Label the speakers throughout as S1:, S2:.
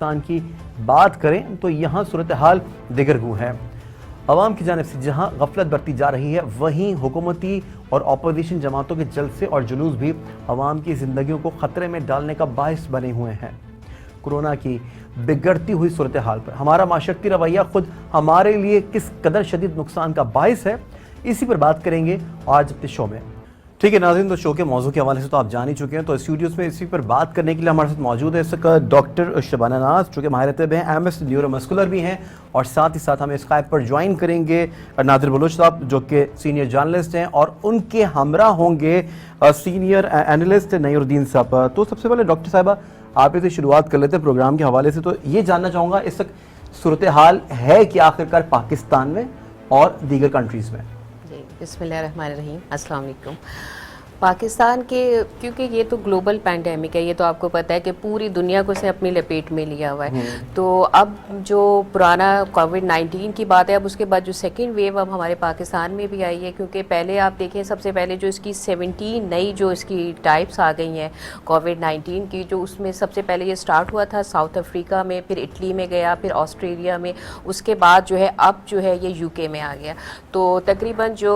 S1: पाकिस्तान की बात करें तो यहाँ सूरत हाल दिगरगू है। अवाम की जानिब से जहाँ गफलत बरती जा रही है, वहीं हुकूमती और अपोजिशन जमातों के जलसे और जुलूस भी अवाम की जिंदगियों को खतरे में डालने का बाइस बने हुए हैं। कोरोना की बिगड़ती हुई सूरत हाल पर हमारा माशरती रवैया खुद हमारे लिए किस कदर शदीद नुकसान का बाइस है, इसी पर बात करेंगे आज अपने शो में। ठीक है नाज़रीन, तो शो के मौजू के हवाले से तो आप जान ही चुके हैं। तो स्टूडियोज में इसी पर बात करने के लिए हमारे साथ मौजूद है इसका डॉक्टर शबाना नाज, जो कि माहिर तब हैं, एमएस न्यूरोमस्कुलर भी हैं, और साथ ही साथ हमें स्काइप पर ज्वाइन करेंगे नादिर बलोच साहब, जो कि सीनियर जर्नलिस्ट हैं, और उनके हमरा होंगे सीनियर एनालिस्ट नईरुद्दीन साहब। तो सबसे पहले डॉक्टर साहिबा, आप इसे शुरुआत कर लेते हैं प्रोग्राम के हवाले से। तो ये जानना चाहूँगा इस वक्त सूरत हाल है कि आखिरकार पाकिस्तान में और दीगर कंट्रीज़ में।
S2: बिस्मिल्लाहिर्रहमानिर्रहीम, अस्सलाम वालेकुम। पाकिस्तान के, क्योंकि ये तो ग्लोबल पैंडेमिक है, ये तो आपको पता है कि पूरी दुनिया को से अपनी लपेट में लिया हुआ है। तो अब जो पुराना कोविड-19 की बात है, अब उसके बाद जो सेकंड वेव अब हमारे पाकिस्तान में भी आई है, क्योंकि पहले आप देखें सबसे पहले जो इसकी 17 नई जो इसकी टाइप्स आ गई हैं कोविड-19 की, जो उसमें सबसे पहले ये स्टार्ट हुआ था साउथ अफ्रीका में, फिर इटली में गया, फिर ऑस्ट्रेलिया में, उसके बाद जो है अब जो है ये यूके में आ गया। तो तकरीबन जो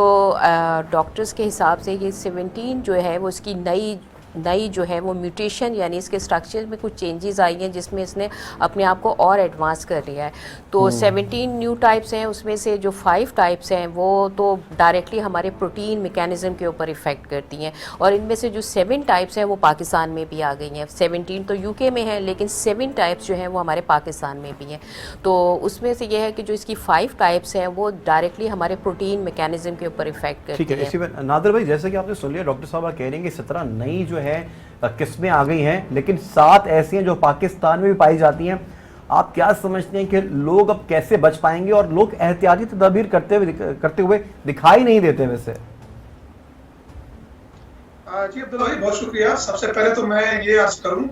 S2: डॉक्टर्स के हिसाब से ये 17 जो है वो इसकी नई जो है वो म्यूटेशन, यानी इसके स्ट्रक्चर में कुछ चेंजेस आई हैं, जिसमें इसने अपने आप को और एडवांस कर लिया है। तो 17 न्यू टाइप्स हैं, उसमें से जो 5 टाइप्स हैं वो तो डायरेक्टली हमारे प्रोटीन मैकेनिज्म के ऊपर इफ़ेक्ट करती हैं, और इनमें से जो 7 टाइप्स हैं वो पाकिस्तान में भी आ गई हैं। 17 तो यूके में है, लेकिन 7 टाइप्स जो हैं वो हमारे पाकिस्तान में भी हैं। तो उसमें से ये है कि जो इसकी 5 टाइप्स हैं वो डायरेक्टली हमारे प्रोटीन मैकेनिज्म के ऊपर इफ़ेक्ट करती हैं।
S1: इसी में नादिर भाई, जैसे कि आपने सुन लिया, डॉक्टर साहब कह रहे हैं कि 17 नई जो है किस्में आ गई हैं, लेकिन 7 ऐसी हैं जो पाकिस्तान में भी पाई जाती हैं। आप क्या समझते हैं कि लोग अब कैसे बच पाएंगे, और लोग एहतियाती तदबीर करते हुए दिखाई नहीं देते? वैसे
S3: जी अब्दुल्ला भाई, बहुत शुक्रिया। सबसे पहले तो मैं ये अर्ज करूं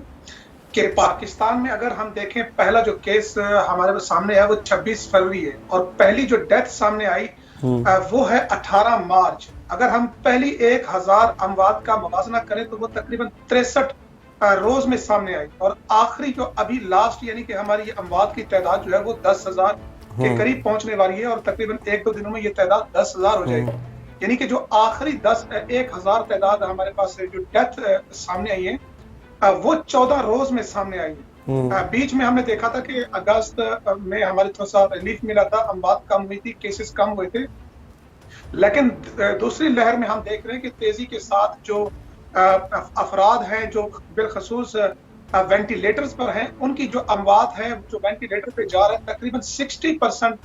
S3: कि पाकिस्तान में अगर हम देखें, पहला जो केस हमारे सामने है वो 26 फरवरी है, और पहली जो डेथ सामने आई वो है 18 मार्च। अगर हम पहली 1000 अमवात का मुवाजना करें तो वो तकरीबन 63 रोज में सामने आई, और आखिरी जो अभी लास्ट यानी कि हमारी ये अमवात की तादाद जो है वो 10,000 के करीब पहुंचने वाली है, और तकरीबन 1-2 दिनों में ये तादाद 10,000 हो जाएगी। यानी कि जो आखिरी 1000 तादाद हमारे पास जो डेथ सामने आई है वो 14 रोज में सामने आई है। बीच में हमने देखा था कि अगस्त में हमारे थोड़ा सा रिलीफ मिला था, अमवात कम हुई थी, केसेस कम हुए थे, लेकिन दूसरी लहर में हम देख रहे हैं कि तेजी के साथ जो अफराद हैं जो बिलखसूस वेंटिलेटर्स पर हैं, उनकी जो अमवात है जो वेंटिलेटर पे जा रहे हैं तकरीबन 60%,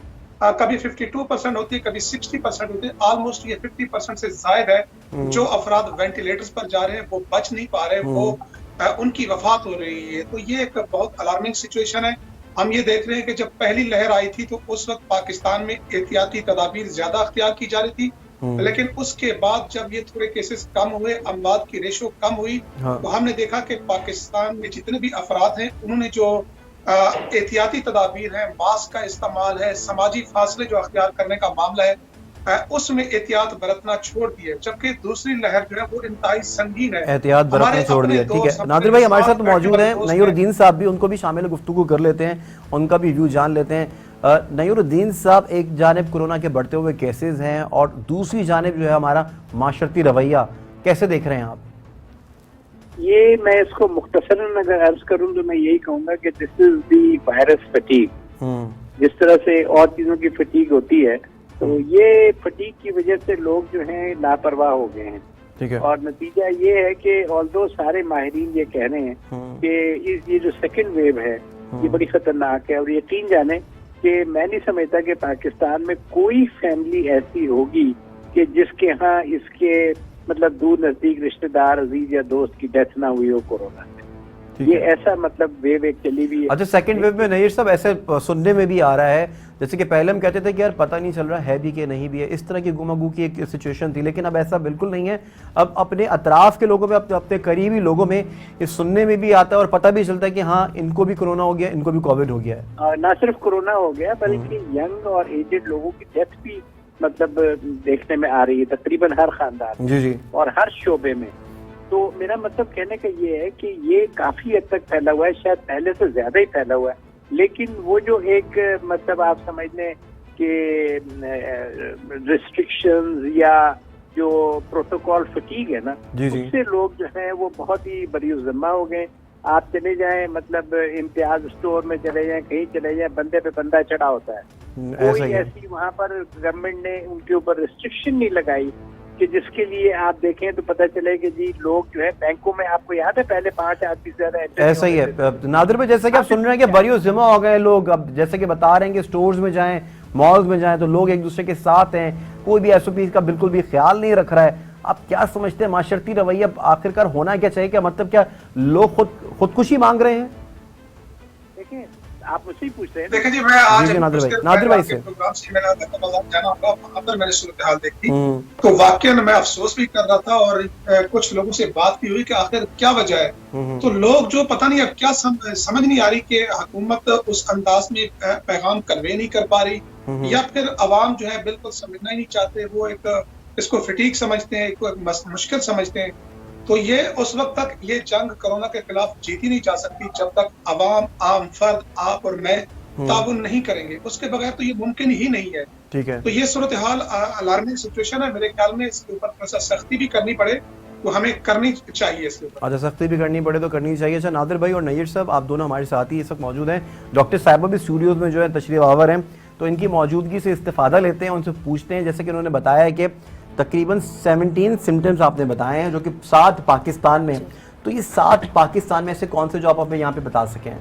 S3: कभी 52% होती है, कभी 60% होती है। ऑलमोस्ट ये 50% से ज्यादा है जो अफराद वेंटिलेटर्स पर जा रहे हैं वो बच नहीं पा रहे, वो उनकी वफात हो रही है। तो ये एक बहुत अलार्मिंग सिचुएशन है। हम ये देख रहे हैं कि जब पहली लहर आई थी तो उस वक्त पाकिस्तान में एहतियाती तदाबीर ज्यादा अख्तियार की जा रही थी, लेकिन उसके बाद जब ये थोड़े केसेस कम हुए, अमवात की रेशो कम हुई, तो हमने देखा कि पाकिस्तान में जितने भी अफराद हैं उन्होंने जो एहतियाती तदाबीर है, मास्क का इस्तेमाल है, समाजी फासले जो अख्तियार करने का मामला है, उसमें एहतियात बरतना छोड़ दिया, जबकि दूसरी लहर जो है वो इंतहाई संगीन है, एहतियात बरतना छोड़ दिया।
S1: ठीक है नादिर भाई, हमारे साथ मौजूद हैं नईरुद्दीन साहब भी, उनको भी शामिल गुफ्तगू कर लेते हैं, उनका भी व्यू जान लेते हैं। नईरुद्दीन साहब, एक जानिब कोरोना के बढ़ते हुए केसेस हैं, और दूसरी जानिब जो है हमारा माशरती रवैया, कैसे देख रहे हैं आप?
S4: ये मैं इसको मुख्तसरन अगर अर्ज करूं तो मैं यही कहूंगा कि this is the virus fatigue. जिस तरह से और चीजों की फटीग होती है, तो ये फटीग की वजह से लोग जो हैं लापरवाह हो गए हैं। ठीक है। और नतीजा ये है कि ऑल्दो सारे माहिरीन ये कह रहे हैं कि ये जो सेकंड वेव है ये बड़ी खतरनाक है, और यकीन जाने कि मैं नहीं समझता कि पाकिस्तान में कोई फैमिली ऐसी होगी कि जिसके यहाँ इसके मतलब दूर नजदीक रिश्तेदार, अजीज या दोस्त की डेथ ना हुई हो कोरोना से। ये ऐसा मतलब वेव एक चली हुई है।
S1: अच्छा, सेकंड वेव में नहीं सब ऐसे सुनने में भी आ रहा है, जैसे कि पहले हम कहते थे कि यार पता नहीं चल रहा है भी कि नहीं भी है, इस तरह की गुमागू की एक सिचुएशन थी, लेकिन अब ऐसा बिल्कुल नहीं है। अब अपने अतराफ के लोगों में, अपने करीबी लोगों में ये सुनने में भी आता है और पता भी चलता है कि हाँ इनको भी कोरोना हो गया, इनको भी कोविड हो गया है।
S4: ना सिर्फ कोरोना हो गया बल्कि यंग और एजेड लोगों की डेथ भी मतलब देखने में आ रही है तकरीबन हर खानदान
S1: जी और
S4: हर शोबे में। तो मेरा मतलब कहने का ये है कि ये काफी हद तक फैला हुआ है, शायद पहले से ज्यादा ही फैला हुआ है, लेकिन वो जो एक मतलब आप समझ लें कि रिस्ट्रिक्शंस या जो प्रोटोकॉल फटीग है ना, उससे लोग जो है वो बहुत ही बरीज़िम्मा हो गए। आप चले जाएं, मतलब इम्तियाज स्टोर में चले जाएं, कहीं चले जाएं, बंदे पे बंदा चढ़ा होता है। कोई ऐसी वहाँ पर गवर्नमेंट ने उनके ऊपर रिस्ट्रिक्शन नहीं लगाई कि जिसके लिए आप देखें तो पता चले कि जी लोग जो है बैंकों में, आपको याद है पहले 5 आदमी से ज्यादा
S1: ऐसा ही है नादिर भाई, जैसे कि आप सुन रहे हैं कि बरीज़िम्मा हो गए लोग। अब जैसे कि बता रहे हैं कि स्टोर्स में जाएं, मॉल्स में जाएं तो लोग एक दूसरे के साथ हैं, कोई भी एसओपी का बिल्कुल भी ख्याल नहीं रख रहा है। आप क्या समझते हैं माशरती रवैया आखिरकार होना क्या चाहिए? क्या मतलब क्या लोग खुदकुशी मांग रहे हैं?
S4: देखिए आप मुझसे ही पूछ रहे हैं।
S3: देखिए जी, मैं आज
S1: नादिर भाई से
S3: प्रोग्राम से मैंने जाना होगा, वहाँ पर मैंने सूरत हाल देखी तो वाकई मैं अफसोस भी कर रहा था और कुछ लोगों से बात भी हुई कि आखिर क्या वजह है। तो लोग जो पता नहीं अब क्या समझ नहीं आ रही कि हुकूमत उस अंदाज में पैगाम कन्वे नहीं कर पा रही, या फिर अवाम जो है बिल्कुल समझना ही नहीं चाहते, वो एक इसको फटीक समझते हैं, एक मुश्किल समझते हैं। तो ये उस वक्त तक ये जंग कोरोना के खिलाफ जीती नहीं जा सकती जब तक अवाम, आम फर्द, आप और मैं ताउन नहीं करेंगे। उसके बगैर तो ये मुमकिन ही नहीं है।
S1: ठीक है,
S3: तो ये सूरत हाल अलार्मिंग सिचुएशन है। मेरे ख्याल में इसके ऊपर थोड़ा सा सख्ती भी करनी पड़े तो हमें करनी चाहिए इसके ऊपर।
S1: अच्छा, सख्ती भी करनी पड़े तो करनी चाहिए। अच्छा, नादिर भाई और नय्यर साहब, आप दोनों हमारे साथ ही इस वक्त मौजूद हैं। डॉक्टर साहिबा भी स्टूडियोज में जो है तशरीफ आवर हैं, तो इनकी मौजूदगी से इस्तेफादा लेते हैं, उनसे पूछते हैं। जैसे कि उन्होंने बताया है कि तकरीबन 17 सिम्टम्स आपने बताए हैं जो कि 7 पाकिस्तान में, तो ये 7 पाकिस्तान में से कौन से जो आप हमें यहाँ पे बता सकें?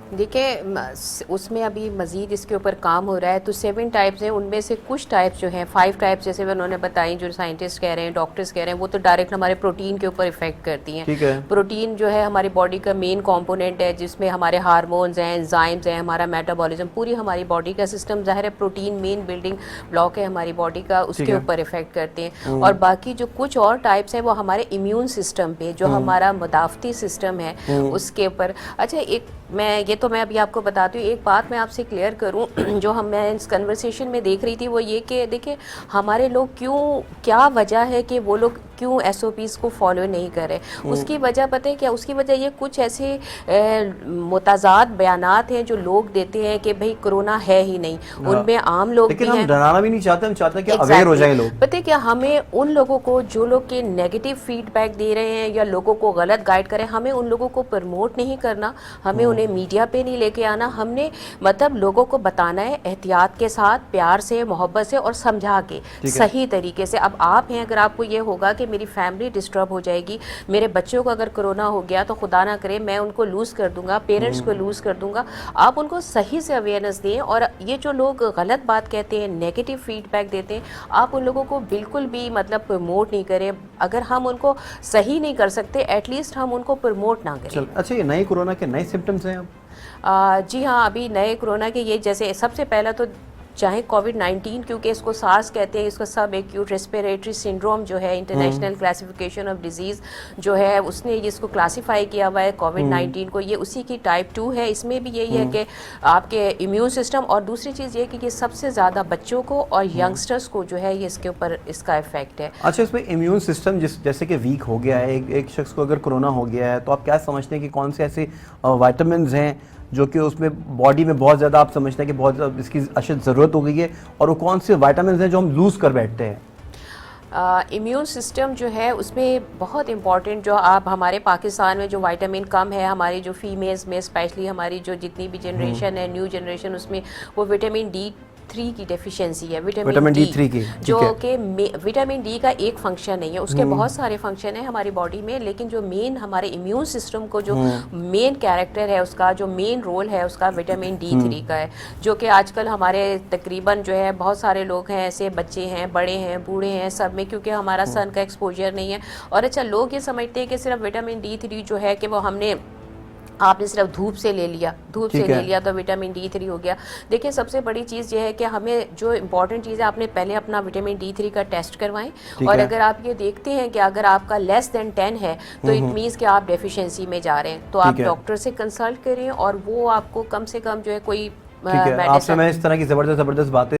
S2: देखिए उसमें अभी मज़ीद इसके ऊपर काम हो रहा है। तो 7 टाइप्स हैं, उनमें से कुछ टाइप्स जो हैं 5 टाइप्स जैसे उन्होंने बताई, जो साइंटिस्ट कह रहे हैं, डॉक्टर्स कह रहे हैं, वो तो डायरेक्ट हमारे प्रोटीन के ऊपर इफेक्ट करती हैं।
S1: ठीक है।
S2: प्रोटीन जो है हमारी बॉडी का मेन कंपोनेंट है, जिसमें हमारे हार्मोन्स हैं, एंजाइम्स हैं, हमारा मेटाबॉलिज्म, पूरी हमारी बॉडी का सिस्टम, ज़ाहिर है प्रोटीन मेन बिल्डिंग ब्लॉक है हमारी बॉडी का, उसके ऊपर इफेक्ट करते हैं। और बाकी जो कुछ और टाइप्स हैं वो हमारे इम्यून सिस्टम पे, जो हमारा मुदाफ़ती सिस्टम है उसके ऊपर। अच्छा, एक मैं अभी आपको बताती हूँ, एक बात मैं आपसे क्लियर करूँ जो मैं इस कन्वर्सेशन में देख रही थी, वो ये कि देखिए हमारे लोग क्या वजह है कि वो लोग क्यों एसओपीज़ को फॉलो नहीं कर रहे। उसकी वजह पता है क्या? उसकी वजह ये कुछ ऐसे मुताज़ाद बयानात हैं जो लोग देते हैं कि भाई कोरोना है ही नहीं, उनमें आम लोग
S1: लेकिन हम डराना भी नहीं चाहते, हम चाहते हैं कि अवेयर हो जाए लोग।
S2: पता है क्या, हमें उन लोगों को जो लोग के नेगेटिव फीडबैक दे रहे हैं या लोगों को गलत गाइड करें, हमें उन लोगों को प्रमोट नहीं करना, हमें उन्हें मीडिया पे नहीं लेके आना। हमने मतलब लोगों को बताना है एहतियात के साथ, प्यार से, मोहब्बत से और समझा के सही तरीके से। अब आप हैं, अगर आपको ये होगा कि मेरी फैमिली डिस्टर्ब हो जाएगी, मेरे बच्चों को अगर कोरोना हो गया तो खुदा ना करे मैं उनको लूज़ कर दूंगा, पेरेंट्स को लूज़ कर दूंगा, आप उनको सही से अवेयरनेस दें। और ये जो लोग गलत बात कहते हैं, नेगेटिव फीडबैक देते हैं, आप उन लोगों को बिल्कुल भी मतलब प्रमोट नहीं करें। अगर हम उनको सही नहीं कर सकते, एटलीस्ट हम उनको प्रमोट ना करें।
S1: अच्छा, ये नए कोरोना के नए सिम्टम्स हैं अब?
S2: जी हाँ, अभी नए कोरोना के ये, जैसे सबसे पहला तो चाहे कोविड-19, क्योंकि इसको सार्स कहते हैं, इसको सब एक्यूट रेस्पिरेटरी सिंड्रोम जो है, इंटरनेशनल क्लासिफिकेशन ऑफ डिजीज़ जो है, उसने इसको क्लासीफाई किया हुआ है कोविड-19 को, ये उसी की टाइप 2 है। इसमें भी यही है कि आपके इम्यून सिस्टम, और दूसरी चीज़ ये कि ये सबसे ज़्यादा बच्चों को और यंगस्टर्स को जो है ये इसके ऊपर इसका इफेक्ट है।
S1: अच्छा, इसमें इम्यून सिस्टम जैसे कि वीक हो गया है, एक शख्स को अगर कोरोना हो गया है, तो आप क्या समझते हैं कि कौन से ऐसे वाइटामिन हैं जो कि उसमें बॉडी में बहुत ज़्यादा आप समझते हैं कि बहुत इसकी अशद ज़रूरत हो गई है, और वो कौन से वाइटामिन हैं जो हम लूज़ कर बैठते हैं?
S2: इम्यून सिस्टम जो है उसमें बहुत इंपॉर्टेंट, जो आप हमारे पाकिस्तान में जो विटामिन कम है, हमारी जो फीमेल्स में स्पेशली हमारी जो जितनी भी जनरेशन है, न्यू जनरेशन, उसमें वो विटामिन D3 की डेफिशिएंसी है। विटामिन D3 की, जो कि विटामिन D का एक फंक्शन नहीं है, उसके बहुत सारे फंक्शन है हमारी बॉडी में, लेकिन जो मेन हमारे इम्यून सिस्टम को जो मेन कैरेक्टर है उसका, जो मेन रोल है उसका, विटामिन D3 का है। जो कि आजकल हमारे तकरीबन जो है बहुत सारे लोग हैं ऐसे, बच्चे हैं, बड़े हैं, बूढ़े हैं, सब में, क्योंकि हमारा सन का एक्सपोजर नहीं है। और अच्छा, लोग ये समझते हैं कि सिर्फ विटामिन D3 जो है कि वो आपने सिर्फ धूप से ले लिया तो विटामिन D3 हो गया। देखिए, सबसे बड़ी चीज़ ये है कि हमें जो इम्पॉर्टेंट चीज़ है, आपने पहले अपना विटामिन D3 का टेस्ट करवाएं, और अगर आप ये देखते हैं कि अगर आपका लेस देन 10 है तो इट मीन्स कि आप डेफिशिएंसी में जा रहे हैं, तो आप डॉक्टर से कंसल्ट करें और वो आपको कम से कम जो है कोई
S1: आपसे मैं इस तरह की ज़बरदस्त बातें